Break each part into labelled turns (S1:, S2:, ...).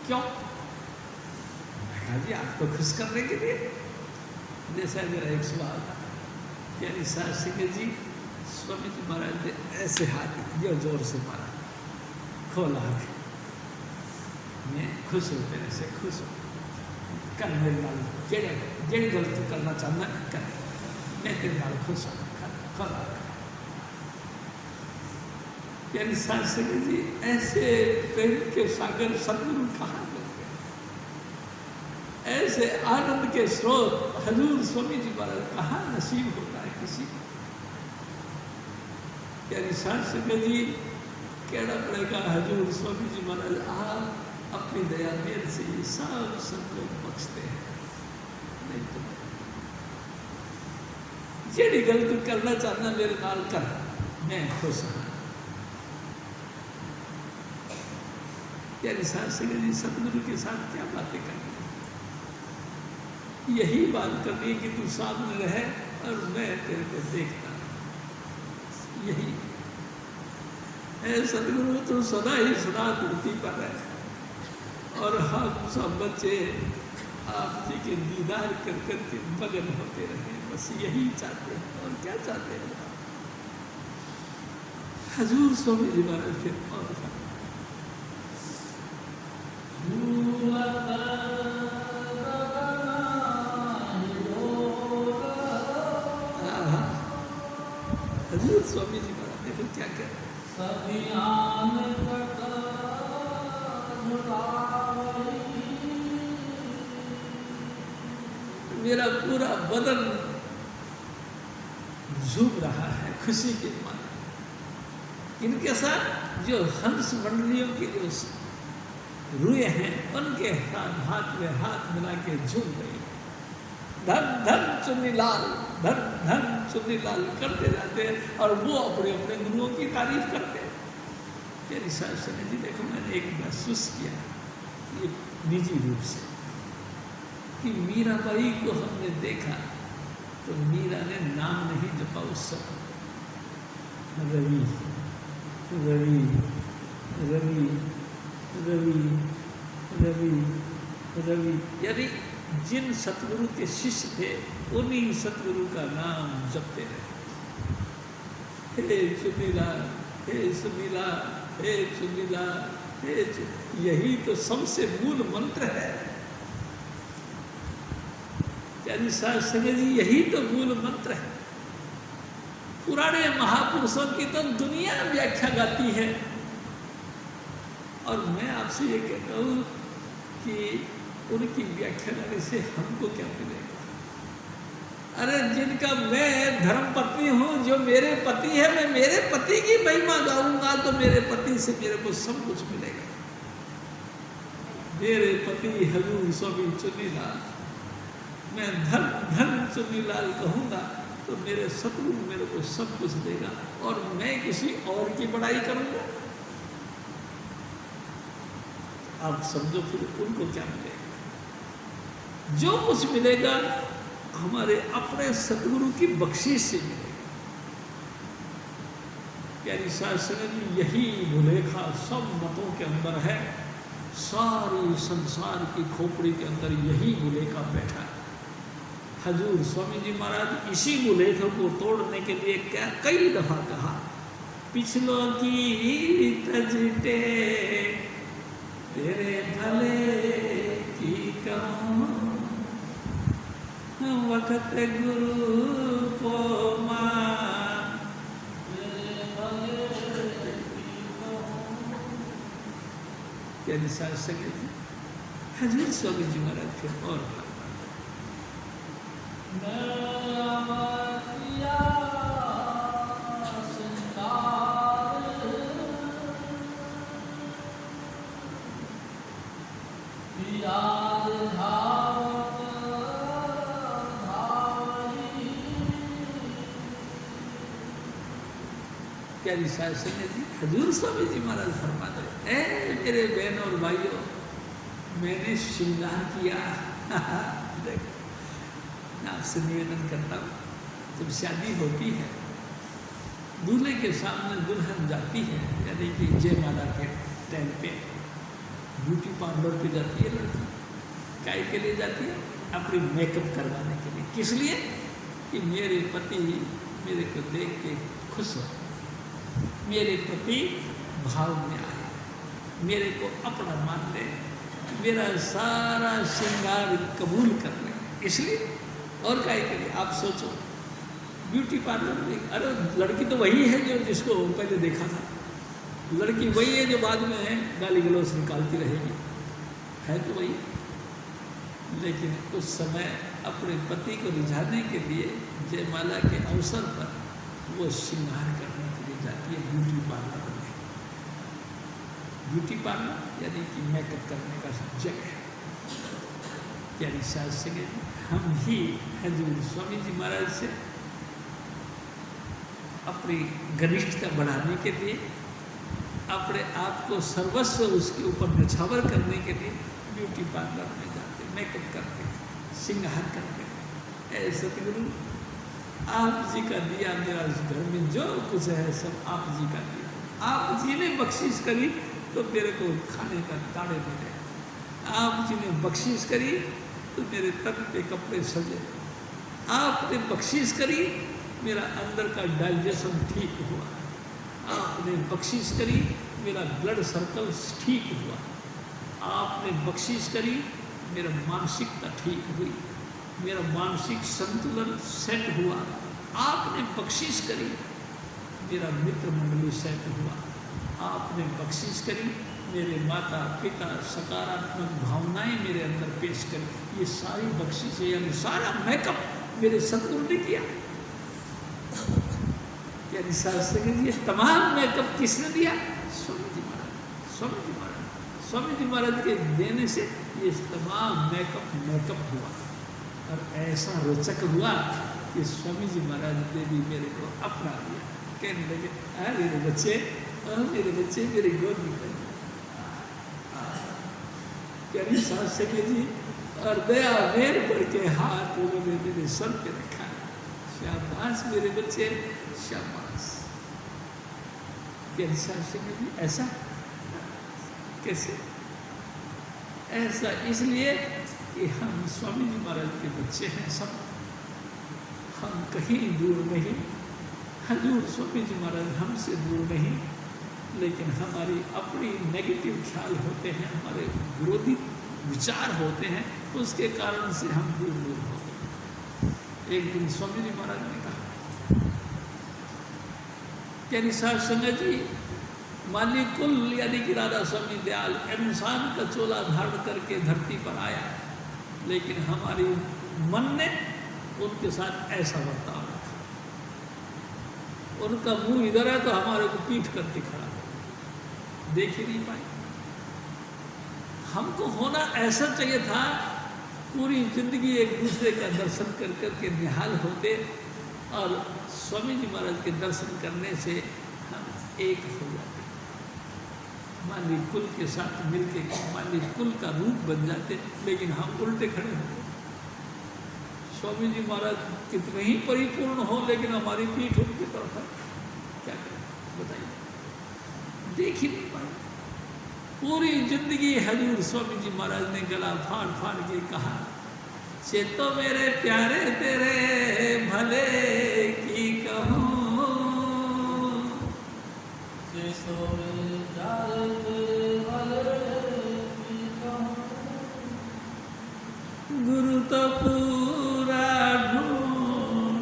S1: क्यों? मैं कहा जी आपको खुश करने के लिए। जैसा मेरा एक सवाल था, यानी साहब सिंह जी, स्वामी जी महाराज ने ऐसे हाथ जोर से मारा, खोला के मैं खुश होते ऐसे खुश हो कर मेरे नाल जेड़ी गलती करना चाहना कर, मैं तेरे नाल खुश हो खोला। यानी साहब सिंह जी ऐसे प्रेम के सागर सदगुरु कहाँ मिलते, ऐसे आनंद के स्रोत हजूर स्वामी जी महाराज कहाँ नसीब होता है किसी को। यानी साहब सिंह जी कहना पड़ेगा हजूर स्वामी जी महाराज आप अपनी दया मेर से ये सब संतों बख्शते हैं, नहीं तो जेड़ी गलती करना चाहना मेरे नाल कर, मैं खुश हाँ। यानी साहब सिंह जी सतगुरु के साथ क्या बातें करनी, यही बात करनी कि तू सामने रहे और मैं तेरे को देखता, यही है सतगुरु। तो सदा ही सदा धरती पर है और हम सब बच्चे आप जी के दीदार कर करके मगन होते रहे, बस यही चाहते हैं और क्या चाहते हैं। हजूर स्वामी जी महाराज फिर और हजूर स्वामी जी महाराज देखो क्या कह रहे हैं, मेरा पूरा बदन झूम रहा है खुशी के मारे। इनके साथ जो हंस मंडलियों के जो रुए हैं उनके हाथ में हाथ मिला के झूम रही, धन धन चुन्नी लाल, धन धन चुन्नी लाल करते जाते हैं और वो अपने अपने गुरुओं की तारीफ करते हैं। मेरी साहब सिंह जी देखो मैंने एक महसूस किया ये निजी रूप से कि मीराबाई को हमने देखा तो मीरा ने नाम नहीं जपा उस समय, रवि रवि रवि रवि रवि रवि, यानी जिन सतगुरु के शिष्य थे उन्हीं सतगुरु का नाम जपते रहे। हे चुनीलाल, हे सुनीला, हे चुनीला, हे यही तो सबसे मूल मंत्र है। यानी साहब सिंह जी यही तो मूल मंत्र है। पुराने महापुरुषों की तो दुनिया व्याख्या गाती है और मैं आपसे ये कहता हूँ कि उनकी व्याख्या करने से हमको क्या मिलेगा। अरे जिनका मैं धर्म पत्नी हूँ, जो मेरे पति है, मैं मेरे पति की महिमा गाऊंगा तो मेरे पति से मेरे को सब कुछ मिलेगा। मेरे पति हजूर स्वामी चुनीलाल, मैं धन धन चुनीलाल कहूँगा तो मेरे सतगुरु मेरे को सब कुछ देगा और मैं किसी और की बड़ाई करूँगा। आप समझो फिर उनको क्या मिलेगा। जो कुछ मिलेगा हमारे अपने सतगुरु की बख्शिश से मिलेगा। यानी शास्त्र यही भुलेखा सब मतों के अंदर है, सारी संसार की खोपड़ी के अंदर यही भुलेखा बैठा है। हजूर स्वामी जी महाराज इसी भुलेखे को तोड़ने के लिए क्या कई दफा कहा, पिछलों की तजटे तेरे भले की कहूँ, वक्त गुरु को मान तेरे भले की कहूँ। यानी साथ सके हजूर स्वामी जी महाराज फिर और प्यारी साहब सिंह जी हजूर स्वामी जी महाराज फरमा रहे, ए मेरे बहन और भाइयों, मैंने श्रृंगार किया। देखो मैं आपसे निवेदन करता हूँ, जब शादी होती है दूल्हे के सामने दुल्हन जाती है, यानी कि जयमाला के टाइम पे ब्यूटी पार्लर पे जाती है लड़की, काय के लिए जाती है? अपनी मेकअप करवाने के लिए। किस लिए? कि मेरे पति मेरे को देख के खुश हो, मेरे प्रति भाव में आए, मेरे को अपना मान ले, मेरा सारा श्रृंगार कबूल कर ले, इसलिए। और काय के लिए? आप सोचो, ब्यूटी पार्लर में, अरे लड़की तो वही है जो जिसको पहले देखा था, लड़की वही है जो बाद में है गाली गलौज निकालती रहेगी, है तो वही। लेकिन उस समय अपने पति को रिझाने के लिए जयमाला के अवसर पर वो श्रृंगार करने के लिए जाती है ब्यूटी पार्लर में। ब्यूटी पार्लर यानी कि मेकअप करने का जगह। यानी शास्त्र हम ही हजूर स्वामी जी महाराज से अपनी घनिष्ठता बढ़ाने के लिए, अपने आप को सर्वस्व उसके ऊपर न्यौछावर करने के लिए ब्यूटी पार्लर में जाते, मेकअप करते, श्रृंगार करते। ऐ सतगुरु, आप जी का दिया मेरा घर में जो कुछ है सब आप जी का दिया। आप जी ने बख्शिश करी तो मेरे को खाने का ताड़े मिले, आप जी ने बख्शिश करी तो मेरे तन पे कपड़े सजे, आपने बख्शिश करी मेरा अंदर का डाइजेशन ठीक हुआ, आपने बख्शिश करी मेरा ब्लड सर्कल ठीक हुआ, आपने बख्शिश करी मेरा मानसिकता ठीक हुई, मेरा मानसिक संतुलन सेट हुआ, आपने बख्शिश करी मेरा मित्र मंडली सेट हुआ, आपने बख्शिश करी मेरे माता पिता सकारात्मक भावनाएं मेरे अंदर पेश करी। ये सारी बख्शिश है, यानी सारा मेकअप मेरे सतगुरु ने किया। यानी शास्त्र ये तमाम मेकअप किसने दिया? स्वामी जी महाराज। स्वामी जी महाराज, स्वामी जी महाराज के देने से ये तमाम मेकअप हुआ, और ऐसा रोचक हुआ कि स्वामी जी महाराज ने भी मेरे को अपना दिया। कहने लगे, मेरे बच्चे, मेरे बच्चे मेरे गोद में। यानी शास्त्र जी और दया मेर पर के हाथ उन्होंने मेरे सर पे रखा। शाबाश मेरे बच्चे, शाबाश। यानी शास्त्र जी ऐसा कैसे? ऐसा इसलिए कि हम स्वामी जी महाराज के बच्चे हैं सब, हम कहीं दूर नहीं, हजूर स्वामी जी महाराज हमसे दूर नहीं, लेकिन हमारी अपनी नेगेटिव ख्याल होते हैं, हमारे विरोधी विचार होते हैं, उसके कारण से हम दूर दूर होते हैं। एक दिन स्वामी जी महाराज ने कहा, क्या निसार संगत जी, मालिक कुल यानी कि राधा स्वामी दयाल इंसान का चोला धारण करके धरती पर आया, लेकिन हमारी मन ने उनके साथ ऐसा बर्ताव रखा, उनका मुंह इधर है तो हमारे को पीठ करके खड़ा, देख ही नहीं पाए। हमको होना ऐसा चाहिए था, पूरी जिंदगी एक दूसरे का दर्शन कर करके निहाल होते, और स्वामी जी महाराज के दर्शन करने से हम एक हो जाते, माली कुल के साथ मिलके माली कुल का रूप बन जाते, लेकिन हम उल्टे खड़े होते। स्वामी जी महाराज कितने ही परिपूर्ण हो, लेकिन हमारी पीठ उनकी तरफ है, क्या करें बताइए, देख ही नहीं पाए। पूरी जिंदगी हजूर स्वामी जी महाराज ने गला फाड़ फाड़ के कहा, चेतो मेरे प्यारे तेरे भले की कहूँ, गुरु तो पूरा ढूंढ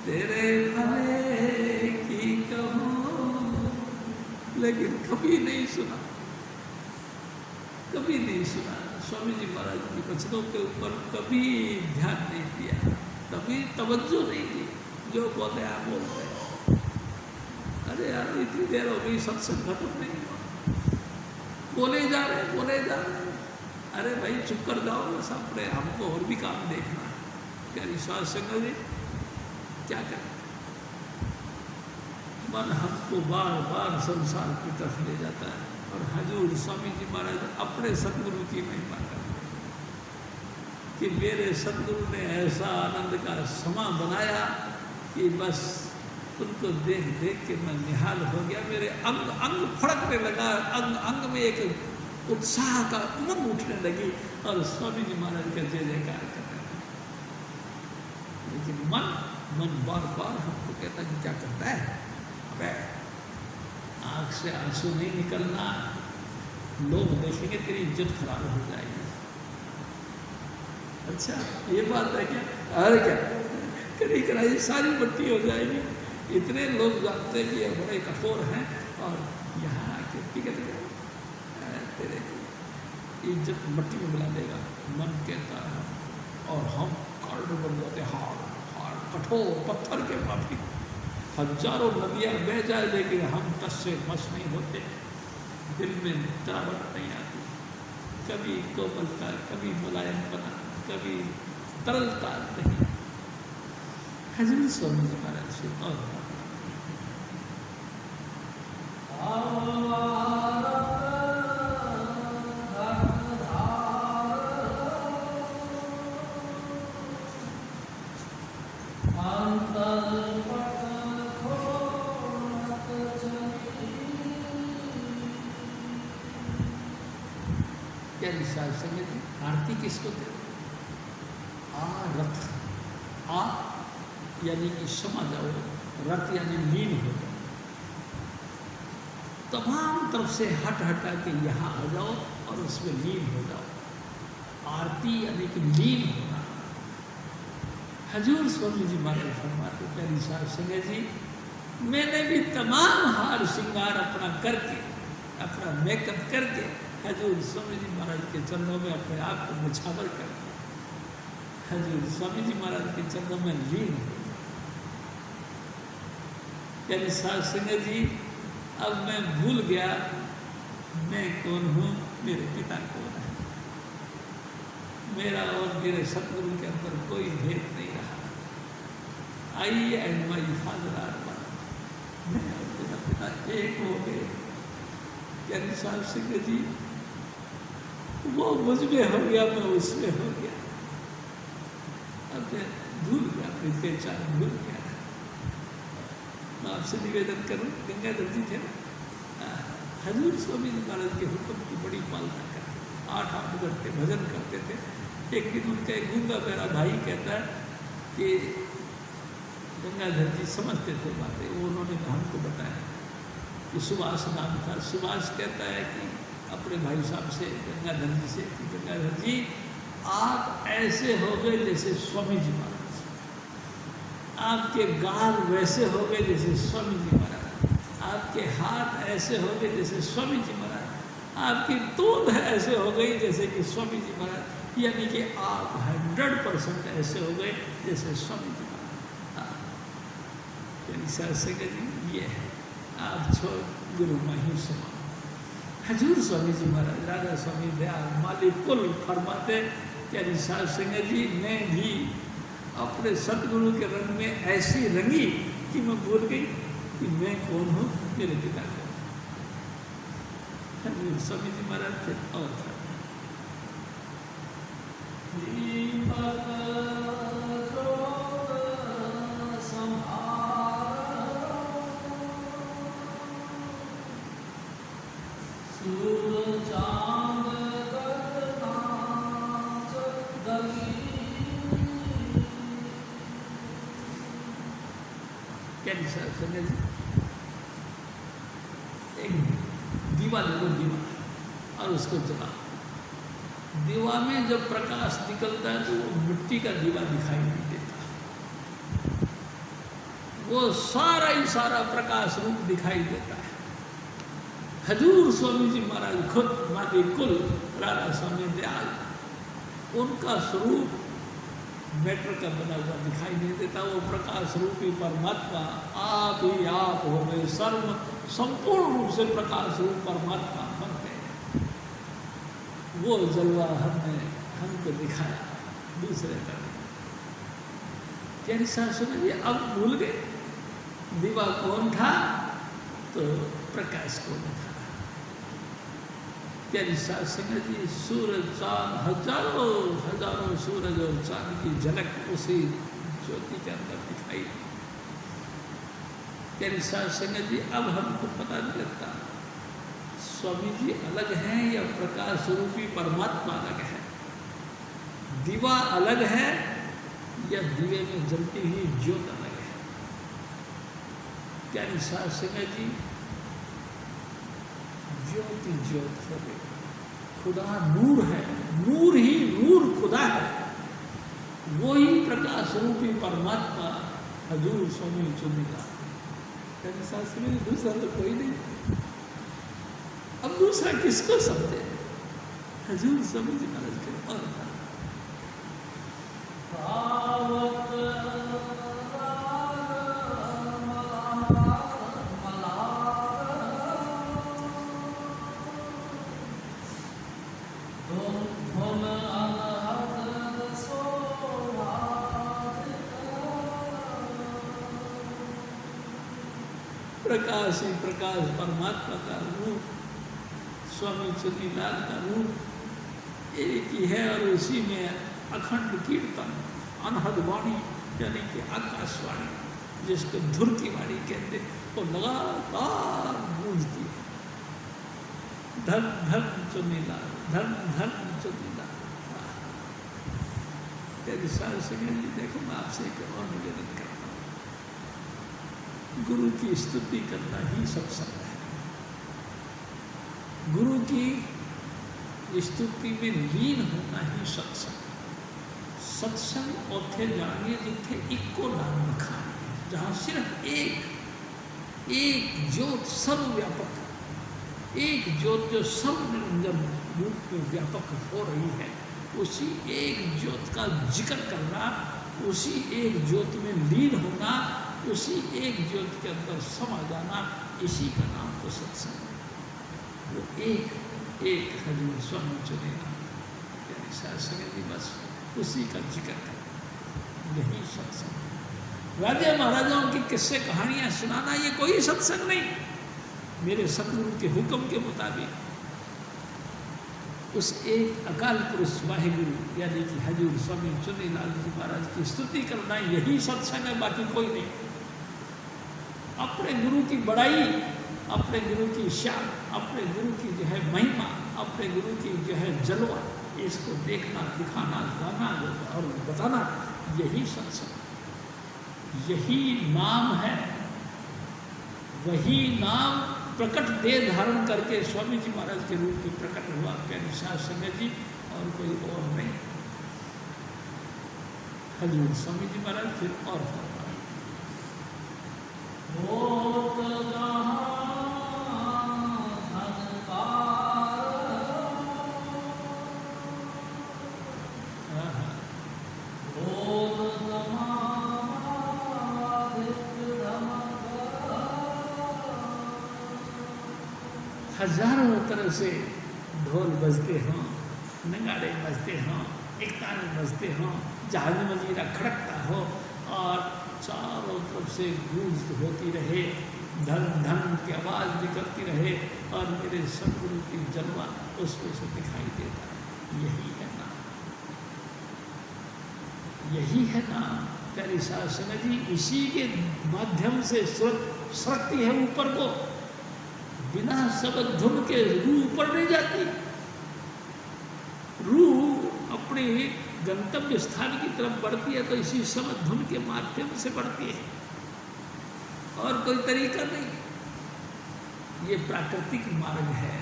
S1: तेरे भले की कहूँ, लेकिन कभी नहीं सुना, कभी नहीं सुना। स्वामी जी महाराज की वचनों के ऊपर कभी ध्यान नहीं दिया, कभी तवज्जो नहीं दी, जो बोलते आप बोलते हैं। अरे यार इतनी देर हो गई, सत्संग खत्म नहीं हुआ, बोले जा रहे, अरे भाई चुप कर जाओ, बस अपने हमको और भी काम देखना है। क्या विश्वास संगत जी, क्या करें, मन हमको बार बार संसार की तरफ ले जाता है, और हजूर स्वामी जी महाराज अपने सतगुरु की महिमा करते कि मेरे सतगुरु ने ऐसा आनंद का समा बनाया कि बस उनको देख देख के मैं निहाल हो गया, मेरे अंग अंग फड़कने लगा, अंग अंग में एक उत्साह का उमंग उठने लगी और स्वामी जी महाराज का जय जयकार करने लगे। लेकिन मन बार बार हमको कहता कि क्या करता है, अबे आँख से आंसू नहीं निकलना, लोग देखेंगे तेरी इज्जत खराब हो जाएगी। अच्छा ये बात है क्या? अरे क्या करी कराई सारी बट्टी हो जाएगी। इतने लोग जानते हैं कि ये बड़े कठोर हैं और यहाँ आके टिकट तेरे इज्जत मट्टी में मिला देगा। मन कहता है और हम कार्ड बन जाते, हार्ड कठोर पत्थर के माफी। हजारों नदियाँ बह जाए लेकिन हम टस से मस नहीं होते, दिल में तरावट नहीं आती, कभी कोमलता, कभी मुलायमपना, कभी तरलता नहीं। हजूर स्वामी जी महाराज से और क्या विशाल संगत जी, आरती किसको दे? रथ, आ यानी कि समा जाओ, रथ यानी लीन हो जाओ, तमाम तरफ से हटा के यहाँ आ जाओ और उसमें लीन हो जाओ। आरती यानी कि लीन होना। हजूर स्वामी जी महाराज फरमाते प्यारी साहब संगत जी, मैंने भी तमाम हार श्रृंगार अपना करके, अपना मेकअप करके हजूर स्वामी जी महाराज के चरणों में अपने आप को मुछावर कर दिया। हजूर स्वामी जी महाराज के चरणों में लीन हो। यानी साध संगत जी, अब मैं भूल गया मैं कौन हूँ, मेरे पिता कौन है। मेरा और मेरे सतगुरु के अंदर कोई भेद नहीं रहा। I and my father are one, मैं और मेरा पिता एक हो गए। यानी साहब सिंह जी, वो मुझ में हो गया, मैं उसमें हो गया। अब मैं भूल गया, अपनी पहचान भूल गया। मैं आपसे निवेदन करूं, गंगाधर जी थे ना, हजूर स्वामी जी महाराज के हुक्म की बड़ी पालना करते, 8-8 घंटे भजन करते थे। एक दिन उनका एक गूंगा मेरा भाई कहता है कि गंगाधर जी समझते थे बातें, वो उन्होंने हमको बताया कि सुभाष नाम था। सुभाष कहता है कि अपने भाई साहब से, गंगाधर जी से, कि गंगाधर जी आप ऐसे हो गए जैसे स्वामी जी महाराज, आपके गाल वैसे हो गए जैसे स्वामी जी महाराज, आपके हाथ ऐसे हो गए जैसे स्वामी जी महाराज, आपकी तूंद ऐसे हो गई जैसे कि स्वामी जी महाराज। यानी कि आप 100% ऐसे हो गए जैसे स्वामी जी महाराज। यानी सरसंग जी ये है, आप छोड़ गुरु मही समा। हजूर स्वामी जी महाराज, राजा स्वामी दयाल मालिक कुल फरमाते यानी सरसंग जी, मैं भी अपने सतगुरु के रंग में ऐसी रंगी कि मैं भूल गई कि मैं कौन हूँ, मेरे पिता कौन। हजूर स्वामी जी महाराज थे और था। एक दीवा ले लो, दीवा, और उसको जला। दीवा में जब प्रकाश निकलता है तो वो मिट्टी का दीवा दिखाई नहीं देता, वो सारा ही सारा प्रकाश रूप दिखाई देता है। हजूर स्वामी जी महाराज खुद मादी कुल राजा स्वामी दयाल, उनका स्वरूप मैटर का बना हुआ दिखाई नहीं देता, वो प्रकाश रूपी परमात्मा आप ही आप हो गए, सर्व संपूर्ण रूप से प्रकाश रूप परमात्मा बन गए। वो जलवा हमको दिखाया दूसरे का। क्या सुनिए, अब भूल गए दीवा कौन था तो प्रकाश कौन था। क्या सिंह जी, सूरज चांद, हजारों हजारों सूरज और चांद की झलक उसी ज्योति के अंदर दिखाई। क्या सिंह जी, अब हमको पता नहीं लगता स्वामी जी अलग हैं या प्रकाश स्वरूपी परमात्मा अलग है? दीवा अलग है या दिवे में जलती हुई ज्योत अलग है? प्यारी साध संगत जी, ज्योति ज्योत हो गई, खुदा नूर है, नूर ही नूर खुदा है, वो ही प्रकाश रूपी परमात्मा हजूर स्वामी चुनिका। प्यारी साध संगत जी, दूसरा तो कोई नहीं। अब दूसरा किसको समझे? हजूर स्वामी जी महाराज के और प्रकाश ही प्रकाश परमात्मा का रूप, स्वामी चुनीलाल का रूप एक ही है और उसी में अखंड कीर्तन, अनहद वाणी यानी कि आकाशवाणी, जिसको धुर की वाणी कहते, वो लगातार गूंजती है। धन धन चुनीलाल, धन धन चुनीलाल। तेरी सारी संगत जी, देखो मैं आपसे एक और निवेदन करता हूँ, गुरु की स्तुति करना ही सत्संग है। गुरु की स्तुति में लीन होना ही सत्संग। सत्संग उथे जानिए जिथे इको नाम रखानी है, जहाँ सिर्फ एक ज्योत सर्वव्यापक, एक ज्योत जो सर्व निरंजन रूप में व्यापक हो रही है, उसी एक ज्योत का जिक्र करना, उसी एक ज्योत में लीन होना, उसी एक ज्योत के अंदर समा जाना, इसी का नाम तो सत्संग है। वो एक हजूर स्वामी चुनेगा, यानी साध संगत जी, बस उसी का जिक्र कर, यही सत्संग। राजा महाराजाओं की किस्से कहानियां सुनाना ये कोई सत्संग नहीं। मेरे सतगुरु के हुक्म के मुताबिक उस एक अकाल पुरुष वाहिगुरु यानी कि हजूर स्वामी चुनीलाल जी महाराज की स्तुति करना यही सत्संग है, बाकी कोई नहीं। अपने गुरु की बड़ाई, अपने गुरु की शान, अपने गुरु की जो है महिमा, अपने गुरु की जो है जलवा, इसको देखना, दिखाना, गाना और बताना, यही सत्संग, यही नाम है। वही नाम प्रकट देह धारण करके स्वामी जी महाराज के रूप में प्रकट हुआ प्यारी साध संगत जी, और कोई और नहीं। हजूर स्वामी जी महाराज फिर और हजारों तरह से ढोल बजते हों, नगाड़े बजते हों, एकताने बजते हों, जहाज मजीरा खड़कता हो और चारों तरफ से गूंज होती रहे, धन धन की आवाज़ निकलती रहे और मेरे सतगुरु की जलवा उसमें से दिखाई देता है। यही है नाम, यही है नाम। प्यारी साध संगत जी, इसी के माध्यम से सरकती है ऊपर को, बिना सबक धुन के रूह ऊपर नहीं जाती। रूह अपने गंतव्य स्थान की तरफ बढ़ती है तो इसी सबक धुन के माध्यम से बढ़ती है, और कोई तरीका नहीं। ये प्राकृतिक मार्ग है,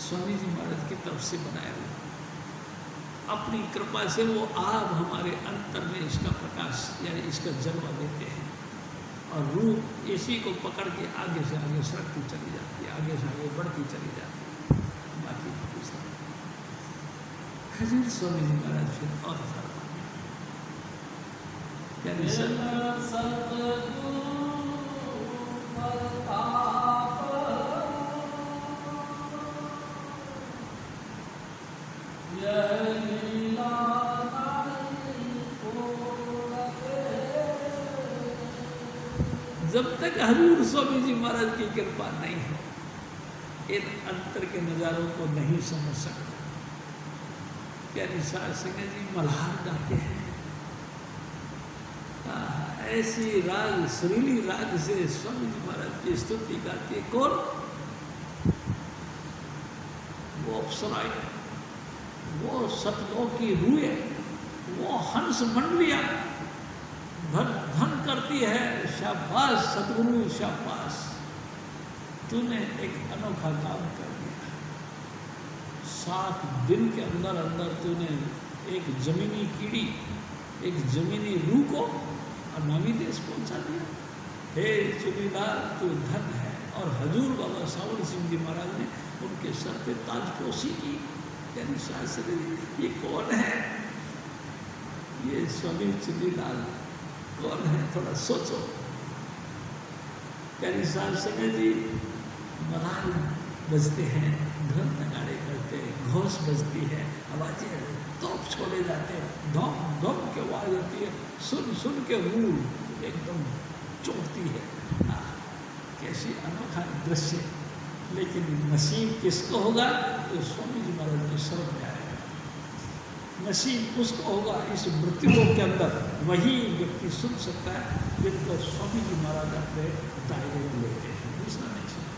S1: स्वामी जी महाराज की तरफ से बनाया हुआ। अपनी कृपा से वो आप हमारे अंतर में इसका प्रकाश यानी इसका जलवा देते हैं, और रूह इसी को पकड़ के आगे से आगे सरकती चली जाती है, आगे से आगे बढ़ती चली जाती है। बाकी कुछ नहीं। हजूर स्वामी जी महाराज फिर और जब तक हजूर स्वामी जी महाराज की कृपा नहीं है, इन अंतर के नज़ारों को नहीं समझ सकते। प्यारी साध संगत जी मल्हार गाते हैं, ऐसी राग सुरीली राग से स्वामी जी महाराज की स्तुति गाती है। कौन? वो अप्सराएं, वो सतलोक की रूहें, वो हंस मंडलियां धन करती है। शाबाश सतगुरु, शाबाश, तूने एक अनोखा काम कर दिया। 7 दिन के अंदर अंदर तूने एक जमीनी कीड़ी, एक जमीनी रूह को अनामी देश पहुंचा दिया। हे चुनीलाल, तू धन है। और हजूर बाबा सावल सिंह जी महाराज ने उनके सर पे ताजपोशी की। यानी शास्त्री, ये कौन है? ये स्वामी चुनीलाल कौन है? थोड़ा सोचो। प्यारी साहब संगे जी महाराज बजते हैं, ढोल नगाड़े करते हैं, घोष बजती है, आवाजें तोप छोड़े जाते हैं, धम धम की आवाज होती है, सुन सुन के रूह एकदम चौंकती है। कैसी अनोखा दृश्य। लेकिन नसीब किसको होगा? तो स्वामी जी महाराज के शरण में आएगा। नसीब उसको होगा इस मृत्युलोक के अंदर, वही व्यक्ति सुन सकता है जिनको स्वामी जी महाराज अपने दायरे में लेते हैं। दूसरा नहीं सुना।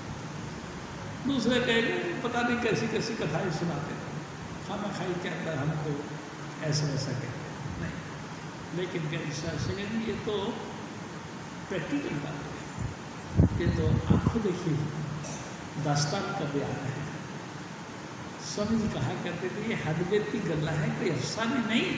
S1: दूसरे कहेंगे पता नहीं कैसी कैसी कथाएं सुनाते थे, खाना खाई के अंदर हमको ऐसा वैसा कहते हैं। नहीं, लेकिन कैसा सही, ये तो प्रैक्टिकल बात है, ये तो आंखों देखी दास्तान का बयान है। स्वामी जी कहा करते थे ये हदवेती गल्ला है, कोई अफसाने नहीं।